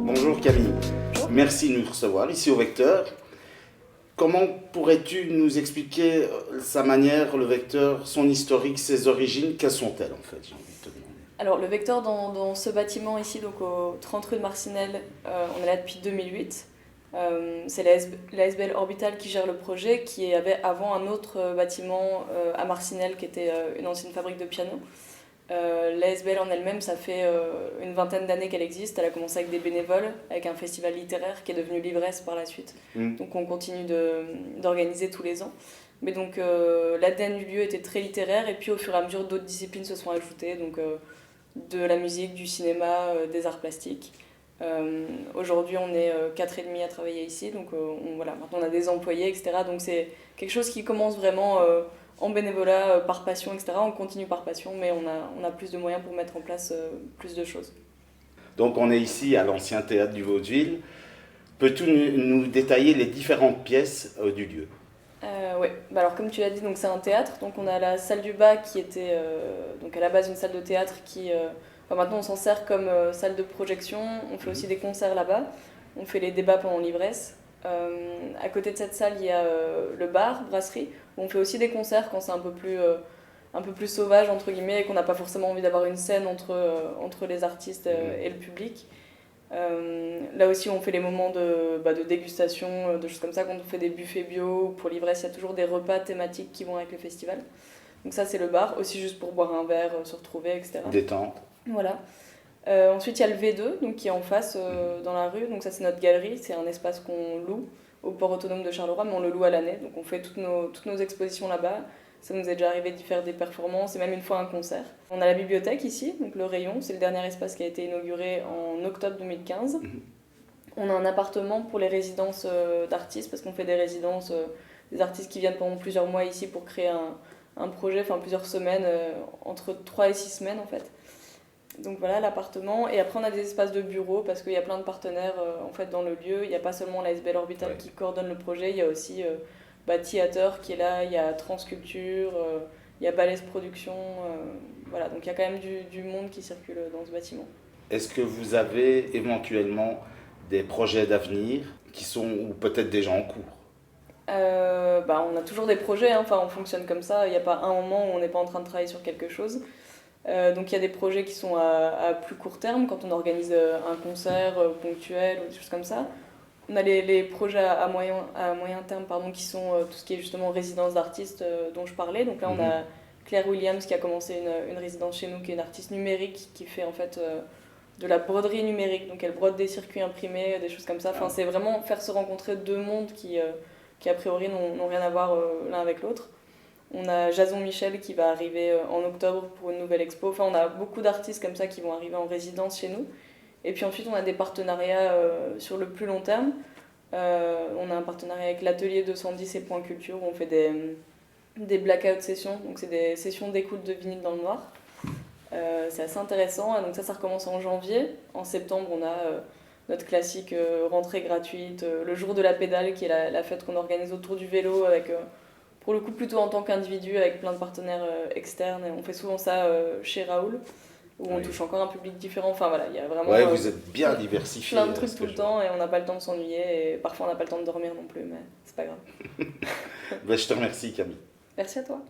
Bonjour Camille, merci de nous recevoir ici au Vecteur. Comment pourrais-tu nous expliquer sa manière, le Vecteur, son historique, ses origines, quelles sont-elles en fait, j'ai envie de te demander. Alors le Vecteur dans ce bâtiment ici, donc au 30 rue de Marcinelle, on est là depuis 2008. C'est la SBL Orbital qui gère le projet, qui avait avant un autre bâtiment à Marcinelle qui était une ancienne fabrique de pianos. La SBL en elle-même, ça fait une vingtaine d'années qu'elle existe. Elle a commencé avec des bénévoles, avec un festival littéraire qui est devenu l'Ivresse par la suite. Donc on continue d'organiser tous les ans. Mais donc l'ADN du lieu était très littéraire, et puis au fur et à mesure d'autres disciplines se sont ajoutées, donc de la musique, du cinéma, des arts plastiques. Aujourd'hui on est 4,5 à travailler ici, donc voilà, maintenant on a des employés, etc. Donc c'est quelque chose qui commence vraiment en bénévolat, par passion, etc. On continue par passion, mais on a plus de moyens pour mettre en place plus de choses. Donc on est ici à l'ancien théâtre du Vaudeville. Peux-tu nous détailler les différentes pièces du lieu? Oui, alors comme tu l'as dit, c'est un théâtre. Donc on a la salle du bas qui était donc à la base une salle de théâtre qui maintenant on s'en sert comme salle de projection. On fait aussi des concerts là-bas. On fait les débats pendant l'ivresse. À côté de cette salle, il y a le bar, brasserie, où on fait aussi des concerts quand c'est un peu plus sauvage entre guillemets, et qu'on n'a pas forcément envie d'avoir une scène entre les artistes et le public. Là aussi on fait les moments de dégustation, de choses comme ça. Quand on fait des buffets bio pour l'ivresse, il y a toujours des repas thématiques qui vont avec le festival. Donc ça c'est le bar, aussi juste pour boire un verre, se retrouver, etc. Détente. Voilà. Ensuite il y a le V2 donc, qui est en face dans la rue, donc ça c'est notre galerie, c'est un espace qu'on loue au port autonome de Charleroi, mais on le loue à l'année, donc on fait toutes nos expositions là-bas. Ça nous est déjà arrivé d'y faire des performances et même une fois un concert. On a la bibliothèque ici, donc le rayon, c'est le dernier espace qui a été inauguré en octobre 2015. On a un appartement pour les résidences d'artistes, parce qu'on fait des résidences, des artistes qui viennent pendant plusieurs mois ici pour créer un projet, enfin plusieurs semaines, entre 3 et 6 semaines en fait. Donc voilà l'appartement, et après on a des espaces de bureaux parce qu'il y a plein de partenaires en fait dans le lieu. Il n'y a pas seulement la SBL Orbital qui coordonne le projet, il y a aussi Theater qui est là, il y a Transculture, il y a Balèze Production, voilà, donc il y a quand même du monde qui circule dans ce bâtiment. Est-ce que vous avez éventuellement des projets d'avenir qui sont ou peut-être déjà en cours? On a toujours des projets, hein. Enfin on fonctionne comme ça, il n'y a pas un moment où on n'est pas en train de travailler sur quelque chose. Donc il y a des projets qui sont à plus court terme, quand on organise un concert ponctuel ou des choses comme ça. On a les projets à moyen terme, qui sont tout ce qui est justement résidence d'artistes dont je parlais. Donc là on a Claire Williams qui a commencé une résidence chez nous, qui est une artiste numérique qui fait en fait de la broderie numérique. Donc elle brode des circuits imprimés, des choses comme ça. Enfin c'est vraiment faire se rencontrer deux mondes qui a priori n'ont rien à voir l'un avec l'autre. On a Jason Michel qui va arriver en octobre pour une nouvelle expo. Enfin, on a beaucoup d'artistes comme ça qui vont arriver en résidence chez nous. Et puis ensuite, on a des partenariats sur le plus long terme. On a un partenariat avec l'atelier 210 et Point Culture, où on fait des blackout sessions. Donc, c'est des sessions d'écoute de vinyle dans le noir. C'est assez intéressant. Et donc ça recommence en janvier. En septembre, on a notre classique rentrée gratuite, le jour de la pédale, qui est la fête qu'on organise autour du vélo avec... pour le coup plutôt en tant qu'individu avec plein de partenaires externes, et on fait souvent ça chez Raoul où on touche encore un public différent. Enfin voilà, il y a vraiment vous êtes bien diversifié, plein de trucs tout le temps, et on n'a pas le temps de s'ennuyer, et parfois on n'a pas le temps de dormir non plus, mais c'est pas grave. Je te remercie Camille. Merci à toi.